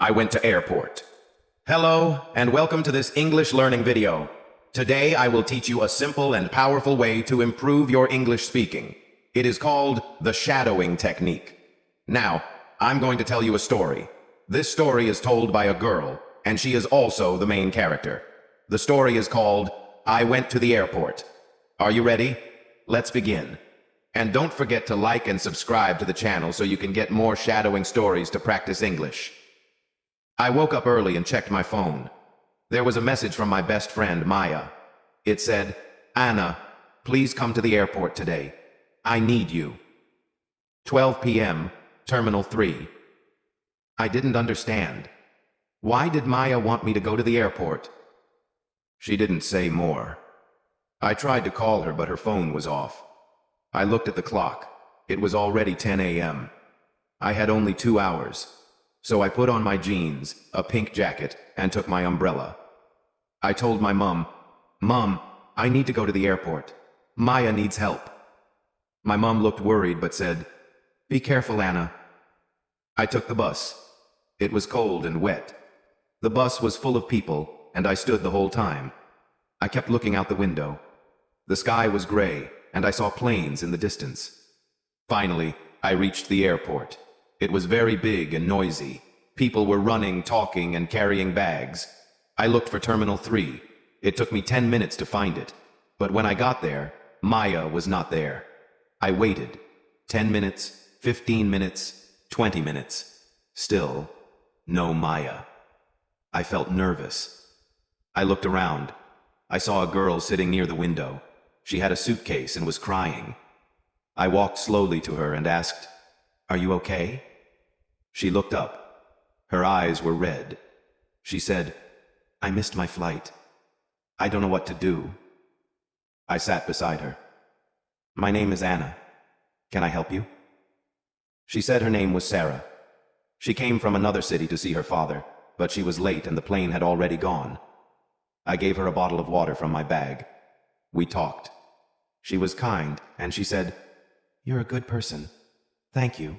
I went to airport. Hello, and welcome to this English learning video. Today I will teach you a simple and powerful way to improve your English speaking. It is called the shadowing technique. Now, I'm going to tell you a story. This story is told by a girl, and she is also the main character. The story is called I Went to the Airport. Are you ready? Let's begin. And don't forget to like and subscribe to the channel so you can get more shadowing stories to practice English. I woke up early and checked my phone. There was a message from my best friend, Maya. It said, "Anna, please come to the airport today. I need you." 12 p.m., Terminal 3. I didn't understand. Why did Maya want me to go to the airport? She didn't say more. I tried to call her, but her phone was off. I looked at the clock. It was already 10 a.m. I had only 2 hours. So I put on my jeans, a pink jacket, and took my umbrella. I told my mom, "Mom, I need to go to the airport. Maya needs help." My mom looked worried but said, "Be careful, Anna." I took the bus. It was cold and wet. The bus was full of people, and I stood the whole time. I kept looking out the window. The sky was gray, and I saw planes in the distance. Finally, I reached the airport. It was very big and noisy. People were running, talking, and carrying bags. I looked for Terminal 3. It took me 10 minutes to find it. But when I got there, Maya was not there. I waited. 10 minutes, 15 minutes, 20 minutes. Still, no Maya. I felt nervous. I looked around. I saw a girl sitting near the window. She had a suitcase and was crying. I walked slowly to her and asked, "Are you okay?" She looked up. Her eyes were red. She said, "I missed my flight. I don't know what to do." I sat beside her. "My name is Anna. Can I help you?" She said her name was Sarah. She came from another city to see her father, but she was late and the plane had already gone. I gave her a bottle of water from my bag. We talked. She was kind, and she said, "You're a good person. Thank you."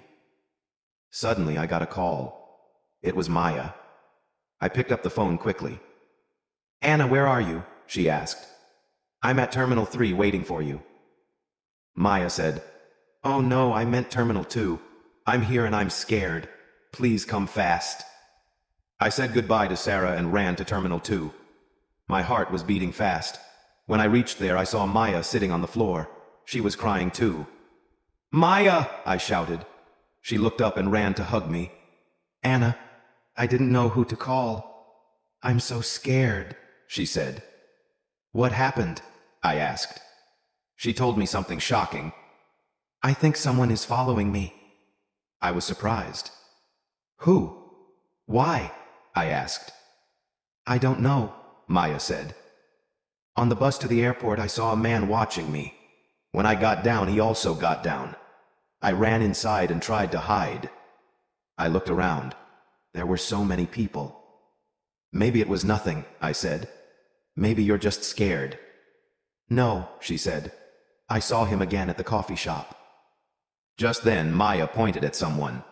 Suddenly, I got a call. It was Maya. I picked up the phone quickly. "Anna, where are you?" she asked. "I'm at Terminal 3 waiting for you." Maya said, "Oh no, I meant Terminal 2. I'm here and I'm scared. Please come fast." I said goodbye to Sarah and ran to Terminal 2. My heart was beating fast. When I reached there, I saw Maya sitting on the floor. She was crying too. "Maya!" I shouted. She looked up and ran to hug me. "Anna, I didn't know who to call. I'm so scared," she said. "What happened?" I asked. She told me something shocking. "I think someone is following me." I was surprised. "Who? Why?" I asked. "I don't know," Maya said. "On the bus to the airport, I saw a man watching me. When I got down, he also got down. I ran inside and tried to hide. I looked around. There were so many people." "Maybe it was nothing," I said. "Maybe you're just scared." "No," she said. "I saw him again at the coffee shop." Just then, Maya pointed at someone.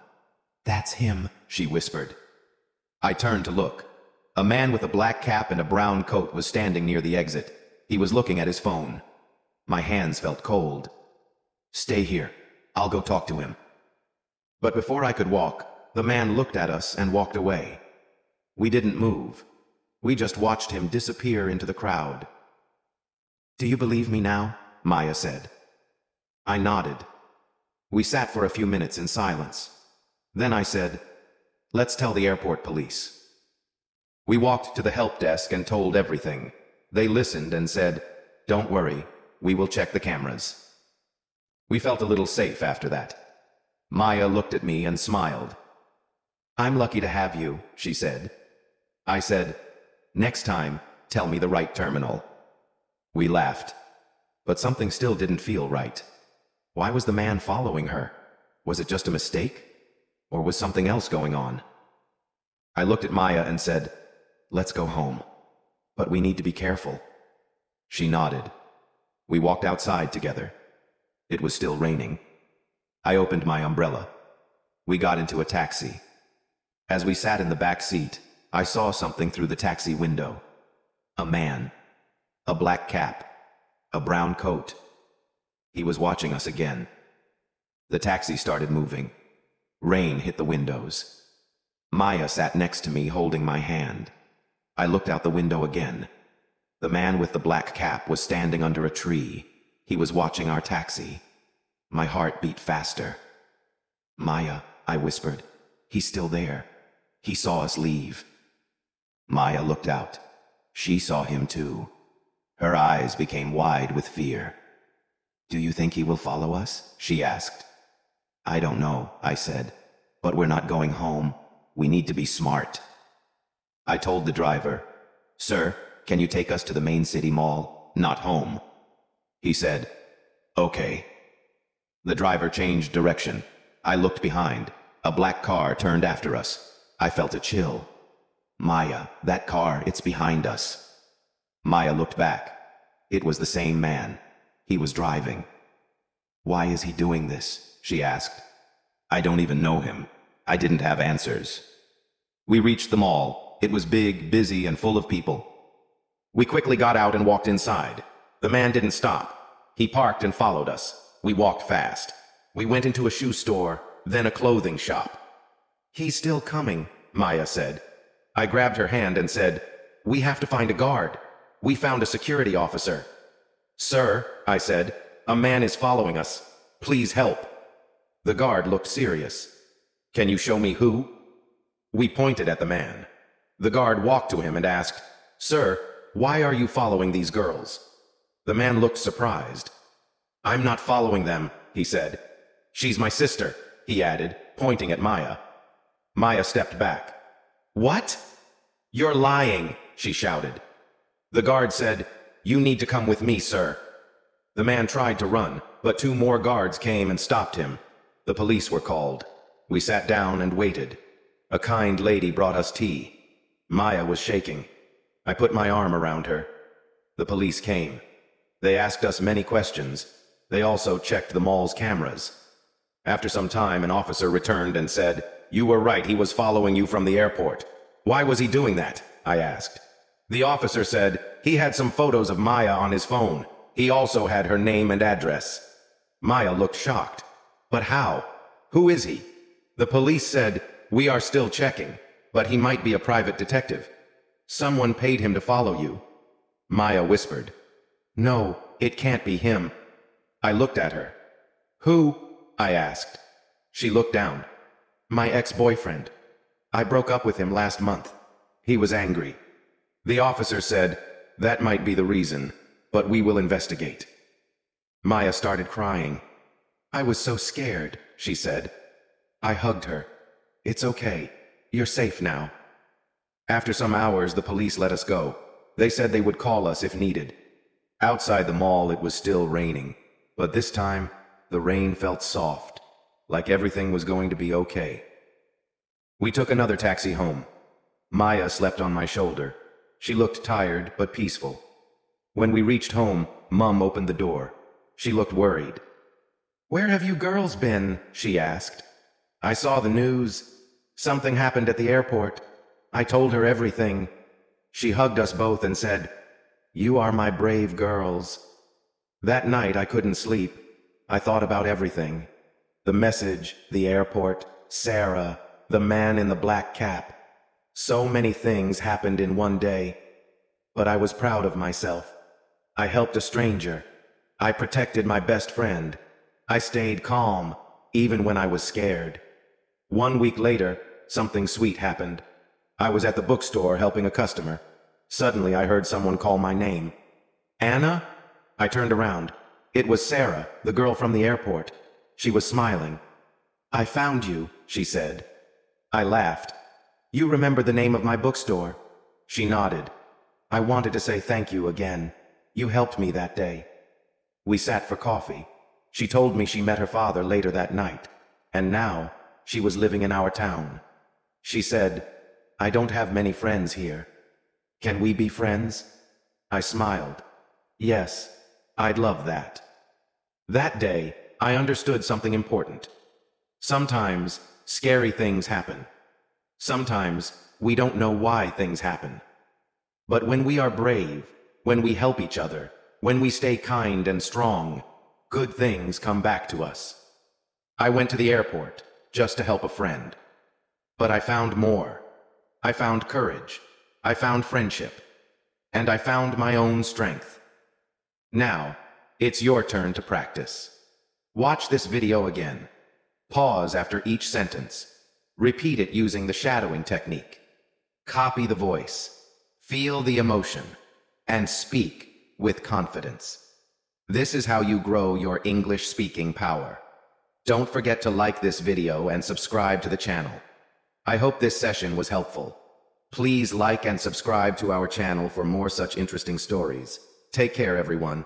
"That's him," she whispered. I turned to look. A man with a black cap and a brown coat was standing near the exit. He was looking at his phone. My hands felt cold. "Stay here. I'll go talk to him." But before I could walk, the man looked at us and walked away. We didn't move. We just watched him disappear into the crowd. "Do you believe me now?" Maya said. I nodded. We sat for a few minutes in silence. Then I said, "Let's tell the airport police." We walked to the help desk and told everything. They listened and said, "Don't worry, we will check the cameras." We felt a little safe after that. Maya looked at me and smiled. "I'm lucky to have you," she said. I said, "Next time, tell me the right terminal." We laughed. But something still didn't feel right. Why was the man following her? Was it just a mistake? Or was something else going on? I looked at Maya and said, "Let's go home. But we need to be careful." She nodded. We walked outside together. It was still raining. I opened my umbrella. We got into a taxi. As we sat in the back seat, I saw something through the taxi window. A man. A black cap. A brown coat. He was watching us again. The taxi started moving. Rain hit the windows. Maya sat next to me holding my hand. I looked out the window again. The man with the black cap was standing under a tree. He was watching our taxi. My heart beat faster. "Maya," I whispered. "He's still there. He saw us leave." Maya looked out. She saw him too. Her eyes became wide with fear. "Do you think he will follow us?" she asked. "I don't know," I said. "But we're not going home. We need to be smart." I told the driver, "Sir, can you take us to the main city mall, not home?" He said, "Okay." The driver changed direction. I looked behind. A black car turned after us. I felt a chill. "Maya, that car, it's behind us." Maya looked back. It was the same man. He was driving. "Why is he doing this?" she asked. "I don't even know him." I didn't have answers. We reached the mall. It was big, busy, and full of people. We quickly got out and walked inside. The man didn't stop. He parked and followed us. We walked fast. We went into a shoe store, then a clothing shop. "He's still coming," Maya said. I grabbed her hand and said, "We have to find a guard. We found a security officer." "Sir," I said, "a man is following us. Please help." The guard looked serious. "Can you show me who?" We pointed at the man. The guard walked to him and asked, "Sir, why are you following these girls?" The man looked surprised. "I'm not following them," he said. "She's my sister," he added, pointing at Maya. Maya stepped back. "What?" "You're lying," she shouted. The guard said, "You need to come with me, sir." The man tried to run, but 2 more guards came and stopped him. The police were called. We sat down and waited. A kind lady brought us tea. Maya was shaking. I put my arm around her. The police came. They asked us many questions. They also checked the mall's cameras. After some time, an officer returned and said, "You were right, he was following you from the airport." "Why was he doing that?" I asked. The officer said he had some photos of Maya on his phone. He also had her name and address. Maya looked shocked. "But how? Who is he?" The police said, "We are still checking, but he might be a private detective. Someone paid him to follow you." Maya whispered, "No, it can't be him." I looked at her. "Who?" I asked. She looked down. "My ex-boyfriend. I broke up with him last month. He was angry." The officer said, "That might be the reason, but we will investigate." Maya started crying. "I was so scared," she said. I hugged her. "It's okay. You're safe now." After some hours, the police let us go. They said they would call us if needed. Outside the mall, it was still raining, but this time, the rain felt soft, like everything was going to be okay. We took another taxi home. Maya slept on my shoulder. She looked tired but peaceful. When we reached home, Mom opened the door. She looked worried. "Where have you girls been?" she asked. I saw the news. Something happened at the airport. I told her everything. She hugged us both and said, "You are my brave girls." That night I couldn't sleep. I thought about everything. The message, the airport, Sarah, the man in the black cap. So many things happened in one day. But I was proud of myself. I helped a stranger. I protected my best friend. I stayed calm, even when I was scared. 1 week later, something sweet happened. I was at the bookstore helping a customer. Suddenly I heard someone call my name. "Anna?" I turned around. It was Sarah, the girl from the airport. She was smiling. "I found you," she said. I laughed. "You remember the name of my bookstore?" She nodded. "I wanted to say thank you again. You helped me that day." We sat for coffee. She told me she met her father later that night, and now she was living in our town. She said, "I don't have many friends here. Can we be friends?" I smiled. "Yes, I'd love that." That day, I understood something important. Sometimes, scary things happen. Sometimes we don't know why things happen. But when we are brave, when we help each other, when we stay kind and strong, good things come back to us. I went to the airport just to help a friend. But I found more. I found courage. I found friendship. And I found my own strength. Now, it's your turn to practice. Watch this video again. Pause after each sentence. Repeat it using the shadowing technique. Copy the voice. Feel the emotion. And speak with confidence. This is how you grow your English speaking power. Don't forget to like this video and subscribe to the channel. I hope this session was helpful. Please like and subscribe to our channel for more such interesting stories. Take care, everyone.